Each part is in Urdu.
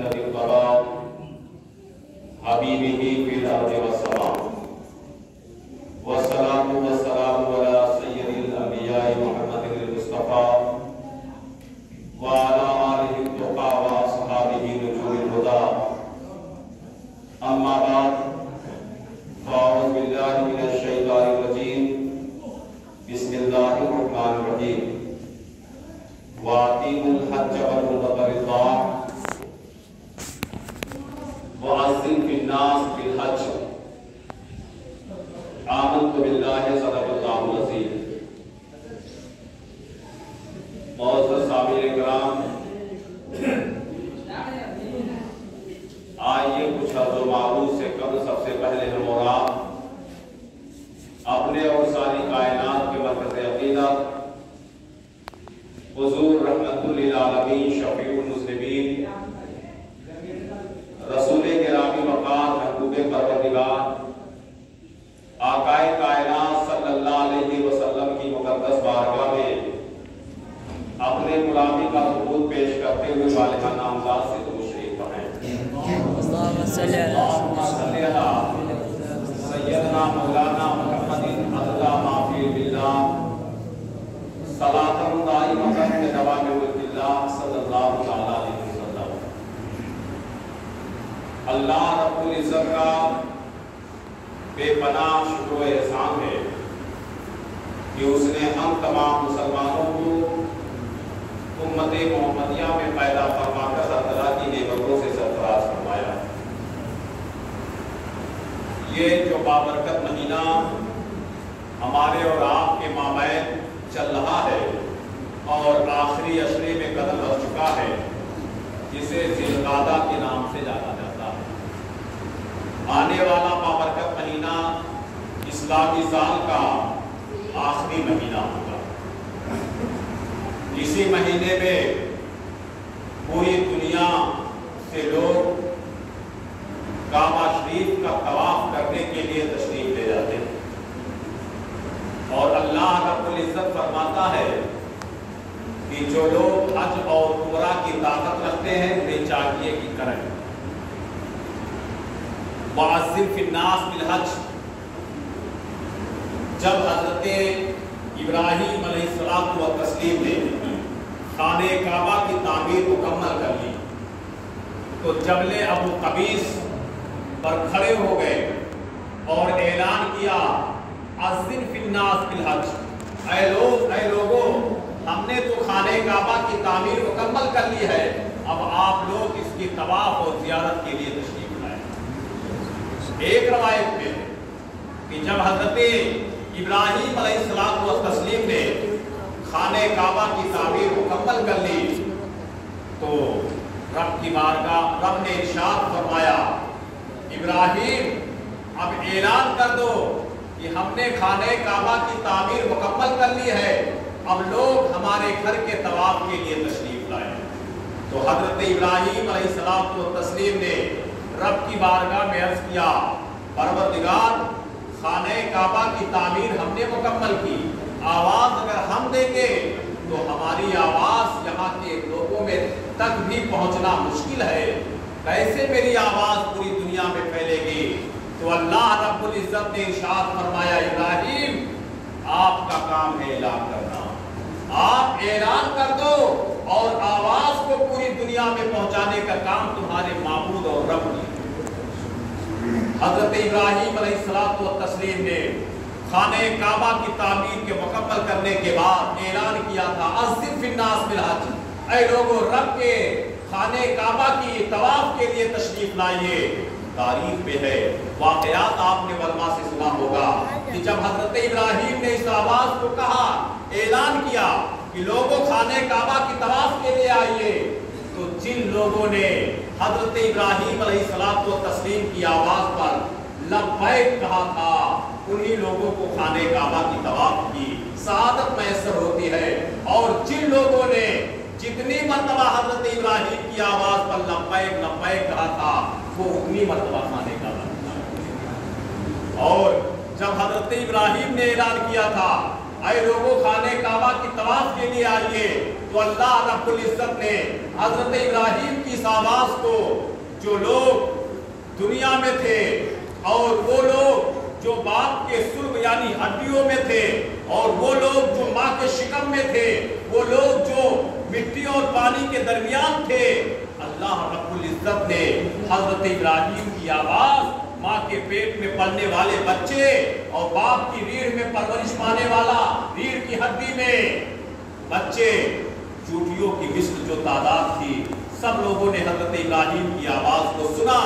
الذي اقتضى حبيبه في الأرض والسماء والصلاة والسلام على سيد الأنبياء محمد المصطفى وعلى آله التقى وأصحابه نجوم الهدى أما بعد فأعوذ بالله من الشيطان الرجيم بسم الله الرحمن الرحيم وأتموا الحج والعمرة لله وأذن في الناس بالحج آمنت بالله صدق الله العظيم. معزز سامعین کرام، آئیے کچھ حرض و معروض سے قبل سب سے پہلے ہم اور آپ اپنے اور ساری کائنات کے مرکز عقیدہ حضور رحمت للعالمین شفیع المذنبین رسول گرامی وقار محبوب پروردگار آقائے کائنات صلی اللہ علیہ وسلم کی مقدس بارگاہ میں اپنے غلامی کا ثبوت پیش کرتے ہوئے والدہ نامزاد سے تو تشریف پڑھیں. اللہم صلی علی سیدنا مولانا محمد عدد ما فی باللہ صلاۃ دائمۃ بدوام ملک اللہ صلی اللہ علیہ وسلم. اللہ رب العزت کا بے پناہ شکر و احسان ہے کہ اس نے ہم تمام مسلمانوں کو امت محمدیہ میں پیدا فرما کر اللہ تعالیٰ کی نعمتوں سے سرفراز فرمایا. یہ جو بابرکت مہینہ ہمارے اور آپ کے مابین چل رہا ہے اور آخری عشرے میں قدم رکھ چکا ہے، جسے ذی القعدہ کے نام سے جانا جاتا ہے. آنے والا بابرکت مہینہ اسلامی سال کا آخری مہینہ ہوگا. اسی مہینے میں پوری دنیا سے لوگ کعبہ شریف کا طواف کرنے کے لیے تشریف لے جاتے ہیں، اور اللہ رب العزت فرماتا ہے کہ جو لوگ حج اور عمرہ کی طاقت رکھتے ہیں انہیں چاہیے کہ کریں. وَأَذِّن فِي النَّاسِ بِالْحَجِّ، جب حضرت ابراہیم علیہ السلام نے خانہ کعبہ کی تعمیر مکمل کر لی تو جبل ابو قبیس پر کھڑے ہو گئے اور اعلان کیا اذن فی الناس بالحج، اے لوگوں، ہم نے تو خانہ کعبہ کی تعمیر مکمل کر لی ہے، اب آپ لوگ اس کی طواف اور زیارت کے لیے تشریف لائیں. ایک روایت میں کہ جب حضرت ابراہیم علیہ السلام نے خانہ کعبہ کی تعمیر مکمل کر لی تو رب کی بارگاہ رب نے ارشاد فرمایا، ابراہیم اب اعلان کر دو کہ ہم نے خانہ کعبہ کی تعمیر مکمل کر لی ہے، اب لوگ ہمارے گھر کے طواف کے لیے تشریف لائیں. تو حضرت ابراہیم علیہ السلام نے رب کی بارگاہ میں عرض کیا، پروردگار، خانہ کعبہ کی تعمیر ہم نے مکمل کی، آواز اگر ہم دیں گے تو ہماری آواز یہاں کے لوگوں میں تک بھی پہنچنا مشکل ہے، کیسے میری آواز پوری دنیا میں پھیلے گی؟ تو اللہ رب العزت نے ارشاد فرمایا، ابراہیم آپ کا کام ہے اعلان کرنا، آپ اعلان کر دو اور آواز کو پوری دنیا میں پہنچانے کا کام تمہارے معبود اور رب نے. حضرت ابراہیم علیہ السلام نے خانہ کعبہ کی تعمیر کے مکمل کرنے کے بعد اعلان کیا تھا، اذن فی الناس بالحج، اے لوگوں، رب کے خانہ کعبہ کی طواف کے لیے تشریف لائیے. تاریخ میں ہے، واقعات آپ نے علماء سے سنا ہوگا کہ جب حضرت ابراہیم نے اس آواز کو کہا، اعلان کیا کہ لوگوں خانہ کعبہ کی طواف کے لیے آئیے، تو جن لوگوں نے حضرت ابراہیم علیہ السلام کی آواز پر لبیک کہا تھا، انہی لوگوں کو خانہ کعبہ کی طواف کی سعادت میسر ہوتی ہے. اور جن لوگوں نے جتنی مرتبہ حضرت ابراہیم کی آواز پر لبیک لبیک کہا تھا، وہ اتنی مرتبہ خانہ کعبہ کی. اور جب حضرت ابراہیم نے اعلان کیا تھا، اے لوگوں خانہ کعبہ کی طواف کے لیے آئیے، تو اللہ رب العزت نے حضرت ابراہیم کی اس آواز کو جو لوگ دنیا میں تھے اور وہ لوگ جو باپ کے سلب یعنی ہڈیوں میں تھے اور وہ لوگ جو ماں کے شکم میں تھے، وہ لوگ جو مٹی اور پانی کے درمیان تھے، اللہ رب العزت نے حضرت ابراہیم کی آواز، ماں کے پیٹ میں پلنے والے بچے اور باپ کی ریڑھ میں پرورش پانے والا ریڑھ کی ہڈی میں بچے، چوٹیوں کی مثل جو تعداد تھی، سب لوگوں نے حضرت ابراہیم کی آواز کو سنا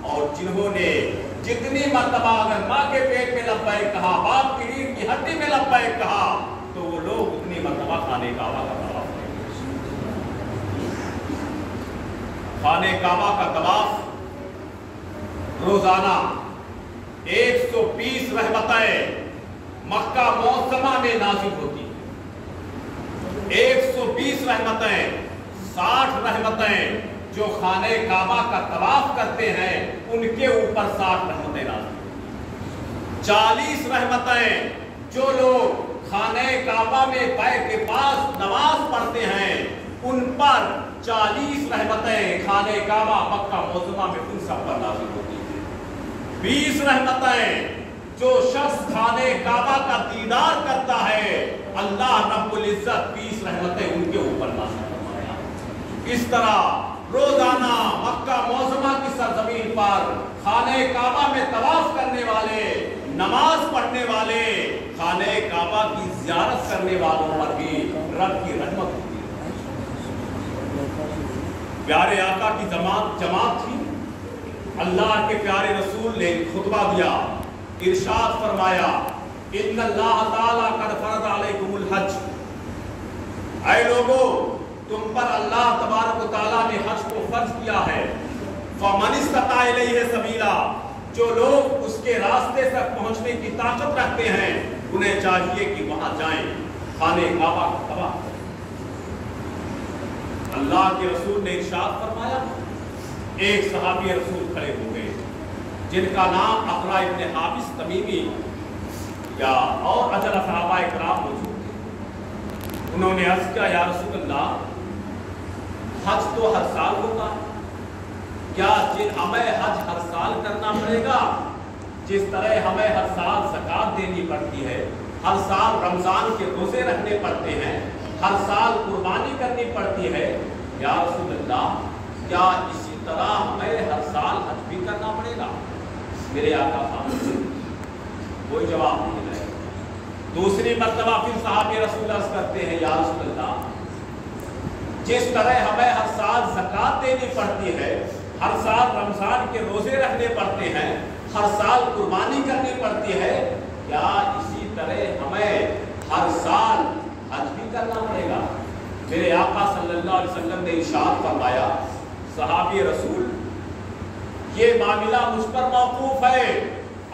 اور جنہوں نے جتنی مرتبہ اگر ماں کے پیٹ میں لبیک کہا، باپ کی ریڑھ کی ہڈی میں لبیک کہا، تو وہ لوگ اتنی مرتبہ خانہ کعبہ کا طواف کریں۔ خانہ کعبہ کا طواف روزانہ 120 رحمتیں مکہ معظمہ میں نازل ہوتی ہیں۔ 120 رحمتیں، 60 رحمتیں جو خانہ کعبہ کا طواف کرتے ہیں ان کے اوپر 60 رحمتیں نازل ہوتی ہیں۔ 40 رحمتیں جو لوگ خانہ کعبہ میں بیت کے پاس نماز پڑھتے ہیں ان پر 40 رحمتیں خانہ کعبہ مکہ معظمہ میں ان سب پر نازل ہوتی ہیں۔ 20 رحمتیں جو شخص خانہ کعبہ کا دیدار کرتا ہے اللہ رب العزت 20 رحمتیں ان کے اوپر نازل فرمایا۔ اس طرح روزانہ مکہ معظمہ کی سرزمین پر خانہ کعبہ میں طواف کرنے والے، نماز پڑھنے والے، خانہ کعبہ کی زیارت کرنے والوں پر بھی رب کی رحمت ہوتی ہے۔ پیارے آقا کی جماعت تھی، اللہ کے پیارے رسول نے خطبہ دیا، ارشاد فرمایا ان اللہ تعالیٰ قد فرض علیکم الحج، اے لوگوں تم پر اللہ تبارک و تعالیٰ نے حج کو فرض کیا ہے، فَمَنِ اسْتَطَاعَ إِلَيْهِ سَبِيلًا، جو لوگ اس کے راستے تک پہنچنے کی طاقت رکھتے ہیں انہیں چاہیے کہ وہاں جائیں، خانہ کعبہ کا طواف کریں۔ اللہ کے رسول نے ارشاد فرمایا، ایک صحابی رسول کھڑے ہو گئے جن کا نام اقرا ابن حابس تمیمی یا اور اجل صحابہ اکرام موجود تھے۔ انہوں نے عرض کیا، یا رسول اللہ حج تو ہر سال ہوتا ہے، کیا ہمیں حج ہر سال کرنا پڑے گا؟ جس طرح ہمیں ہر سال زکوٰۃ دینی پڑتی ہے، ہر سال رمضان کے روزے رکھنے پڑتے ہیں، ہر سال قربانی کرنی پڑتی ہے، یا رسول اللہ کیا اسی طرح ہمیں ہر سال حج بھی کرنا پڑے گا؟ میرے آقا صاحب کوئی جواب نہیں ہے۔ دوسری مرتبہ پھر صحابی رسول عرض کرتے ہیں، یا رسول اللہ جس طرح ہمیں ہر سال زکوٰۃ دینی پڑتی ہے، ہر سال رمضان کے روزے رکھنے پڑتے ہیں، ہر سال قربانی کرنی پڑتی ہے، کیا اسی طرح ہمیں ہر سال حج بھی کرنا پڑے گا؟ میرے آقا صلی اللہ علیہ وسلم نے ارشاد فرمایا، صحابی رسول یہ معاملہ مجھ پر موقوف ہے،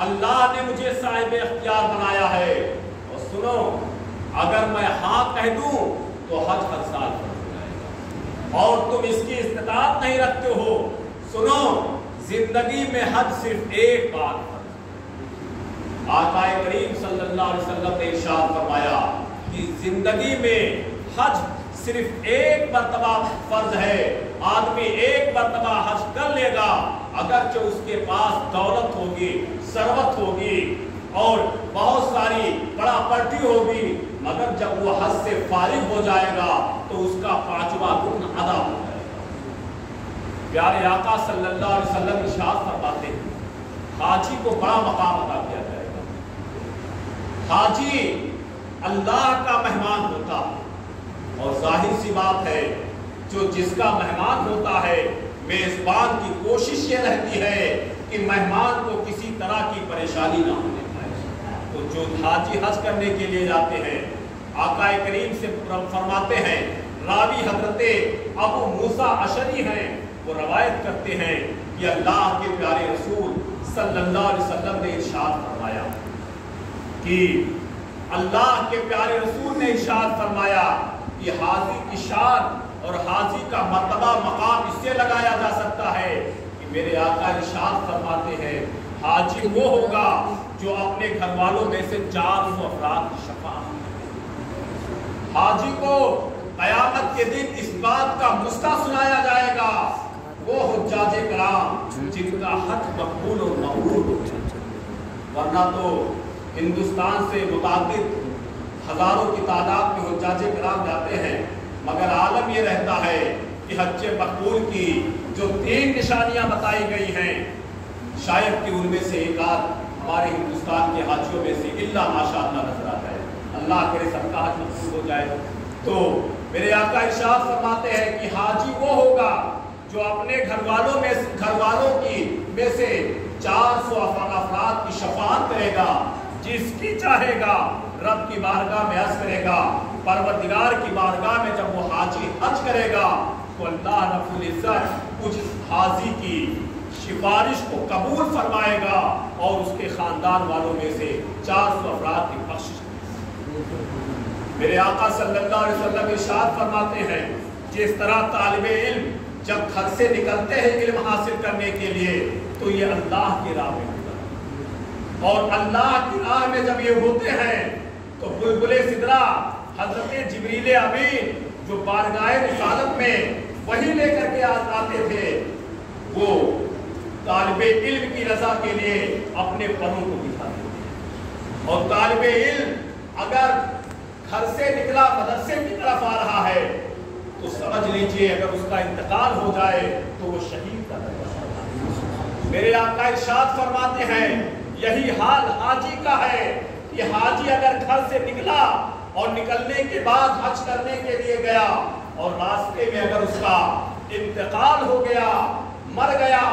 اللہ نے مجھے صاحب اختیار بنایا ہے، اور سنو اگر میں ہاں کہہ دوں تو حج ہر سال فرض ہو جائے گا، اور تم اس کی استطاعت نہیں رکھتے ہو، سنو زندگی میں حج صرف ایک بار فرض۔ آقا کریم صلی اللہ علیہ وسلم نے ارشاد فرمایا کہ زندگی میں حج صرف ایک مرتبہ فرض ہے، آدمی ایک مرتبہ حج کر لے گا، اگرچہ اس کے پاس دولت ہوگی، ثروت ہوگی اور بہت ساری پراپرٹی ہوگی، مگر جب وہ حج سے فارغ ہو جائے گا تو اس کا 5واں رکن ادا ہو جائے گا۔ پیارے آقا صلی اللہ علیہ وسلم ارشاد فرماتے ہیں، حاجی کو بڑا مقام عطا کیا جائے گا۔ حاجی اللہ کا مہمان ہوتا ہے، اور ظاہر سی بات ہے جو جس کا مہمان ہوتا ہے میزبان کی کوشش یہ رہتی ہے کہ مہمان کو کسی طرح کی پریشانی نہ ہونے پائے۔ تو جو حاجی حج کرنے کے لیے جاتے ہیں، آقا کریم سے فرماتے ہیں، راوی حضرت ابو موسیٰ اشعری ہیں، وہ روایت کرتے ہیں کہ اللہ کے پیارے رسول صلی اللہ علیہ وسلم نے ارشاد فرمایا کہ اللہ کے پیارے رسول نے ارشاد فرمایا کہ حاجی کی شان اور حاجی کا مرتبہ مقام اس سے لگایا جا سکتا ہے کہ میرے آقا ارشاد فرماتے ہیں، حاجی وہ ہوگا جو اپنے گھر والوں میں سے 400 افراد کی شفاعت کرے۔ حاجی کو قیامت کے دن اس بات کا مستہ سنایا جائے گا وہ حجاج کرام جن کا حج مقبول و مقبول ہو، ورنہ تو ہندوستان سے متعدد ہزاروں کی تعداد میں حجاج کرام جاتے ہیں، مگر عالم یہ رہتا ہے کہ حج مقبول کی جو 3 نشانیاں بتائی گئی ہیں شاید کہ ان میں سے ایک آدھ ہمارے ہندوستان کے حاجیوں میں سے الا ماشاءاللہ نظر آتا ہے۔ اللہ کرے سب کا حج مقبول ہو جائے۔ تو میرے آقا ارشاد فرماتے ہیں کہ حاجی وہ ہوگا جو اپنے گھر والوں کی میں سے 400 افراد کی شفاعت کرے گا، جس کی چاہے گا رب کی بارگاہ میں عرض کرے گا، پروردگار کی بارگاہ میں جب وہ حاجی حج کرے گا تو اللہ رب العزت اس حاجی کی سفارش کو قبول فرمائے گا اور اس کے خاندان والوں میں سے 400 افراد کی بخشش کرے گا۔ میرے آقا صلی اللہ علیہ وسلم ارشاد فرماتے ہیں جس طرح طالب علم جب گھر سے نکلتے ہیں علم حاصل کرنے کے لیے تو یہ اللہ کی راہ میں ہوتا ہے، اور اللہ کی راہ میں جب یہ ہوتے ہیں تو بلبل سدرہ حضرت جبریل امین جو بارگاہ رسالت میں وہی لے کر کے آتے تھے، وہ طالب علم کی رضا کے لیے اپنے پروں کو دکھاتے تھے، اور طالب علم اگر گھر سے نکلا مدرسے کی طرف آ رہا ہے تو سمجھ لیجئے اگر اس کا انتقال ہو جائے تو وہ شہید کا درجہ ہے۔ میرے آقا ارشاد فرماتے ہیں یہی حال حاجی کا ہے کہ حاجی اگر گھر سے نکلا اور نکلنے کے بعد حج کرنے کے لیے گیا اور راستے میں اگر اس کا انتقال ہو گیا، مر گیا،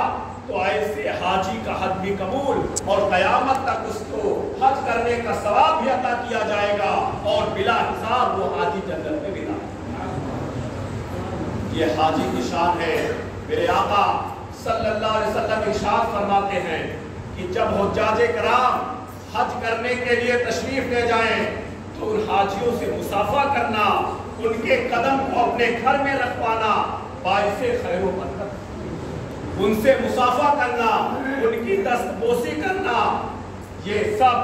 تو ایسے حاجی کا حج بھی قبول اور قیامت تک اس کو حج کرنے کا ثواب بھی عطا کیا جائے گا اور بلا حساب وہ حاجی جنت میں ملا۔ یہ حاجی کی شان ہے۔ میرے آقا صلی اللہ علیہ وسلم ارشاد فرماتے ہیں کہ جب حجاج کرام حج کرنے کے لیے تشریف لے جائیں تو ان حاجیوں سے مصافحہ کرنا، ان کے قدم کو اپنے گھر میں رکھوانا باعث خیر و برکت، ان سے مصافحہ کرنا، ان کی دستبوسی کرنا، یہ سب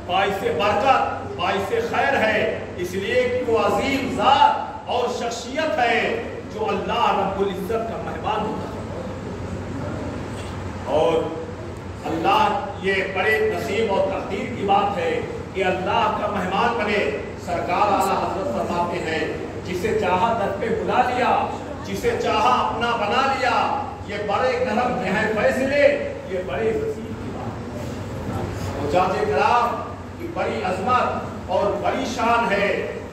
باعث برکت، باعث خیر ہے، اس لیے کہ وہ عظیم ذات اور شخصیت ہے جو اللہ رب العزت کا مہمان ہوتا ہے، اور اللہ یہ بڑے نصیب اور تقدیر کی بات ہے کہ اللہ کا مہمان بنے۔ سرکار اعلیٰ حضرت فرماتے ہیں جسے چاہا در پہ بلا لیا، جسے چاہا اپنا بنا لیا، یہ بڑے کرم کے ہیں فیصلے، یہ بڑے نصیب کی بات ہے۔ حجاج کرام کی بڑی عظمت اور بڑی شان ہے،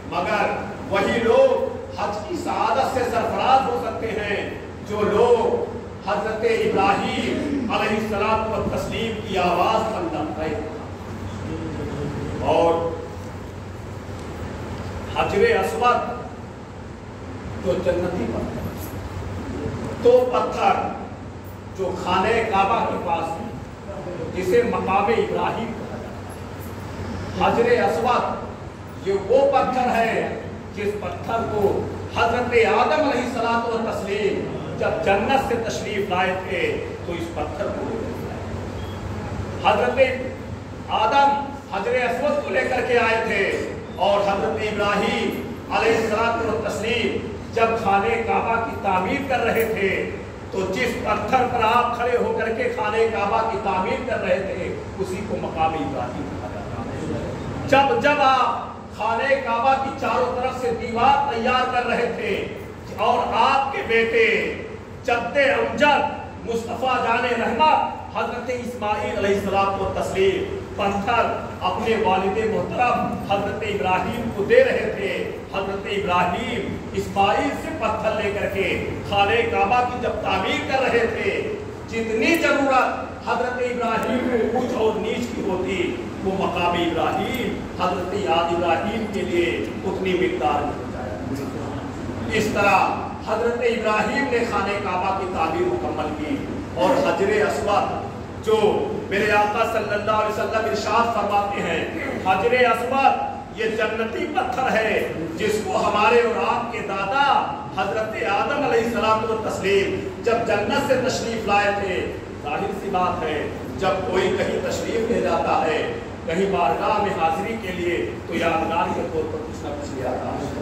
مگر وہی لوگ حج کی سعادت سے سرفراز ہو سکتے ہیں جو لوگ حضرت ابراہیم علیہ السلام و تسلیم کی آواز پر لبیک اور حجر اسود جو جنتی پتھر، تو پتھر جو خانہ کعبہ کے پاس ہے جسے مقام ابراہیم کہا جاتا ہے، حجر اسود یہ وہ پتھر ہے جس پتھر کو حضرت آدم علیہ السلام و تسلیم جب جنت سے تشریف لائے تھے تو اس پتھر کو لے کر آئے۔ حضرت آدم حجر اسود کو لے کر کے آئے تھے اور حضرت ابراہیم علیہ السلام و تسلیم جب خانہ کعبہ کی تعمیر کر رہے تھے تو جس پتھر پر آپ کھڑے ہو کر کے خانہ کعبہ کی تعمیر کر رہے تھے اسی کو مقام ابراہیم کہا جاتا ہے۔ جب آپ خانہ کعبہ کی چاروں طرف سے دیوار تیار کر رہے تھے اور آپ کے بیٹے جد امجد مصطفیٰ جان رحمت حضرت اسماعیل علیہ السلام و تسلیم پتھر اپنے والد محترم حضرت ابراہیم کو دے رہے تھے، حضرت ابراہیم اسماعیل سے پتھر لے کر کے خانہ کعبہ کی جب تعمیر کر رہے تھے، جتنی ضرورت حضرت ابراہیم کو اونچ اور نیچ کی ہوتی وہ مقام ابراہیم حضرت ابراہیم کے لیے اتنی مقدار میں ہو جائے۔ اس طرح حضرت ابراہیم نے خانہ کعبہ کی تعمیر مکمل کی اور حجر اسود جو میرے آقا صلی اللہ علیہ وسلم ارشاد فرماتے ہیں حجر اسود یہ جنتی پتھر ہے جس کو ہمارے اور آپ کے دادا حضرت آدم علیہ السلام و تسلیم جب جنت سے تشریف لائے تھے، ظاہر سی بات ہے جب کوئی کہیں تشریف لے جاتا ہے کہیں بارگاہ میں حاضری کے لیے تو یادگار کے طور پر کچھ نہ کچھ لے آتا ہے۔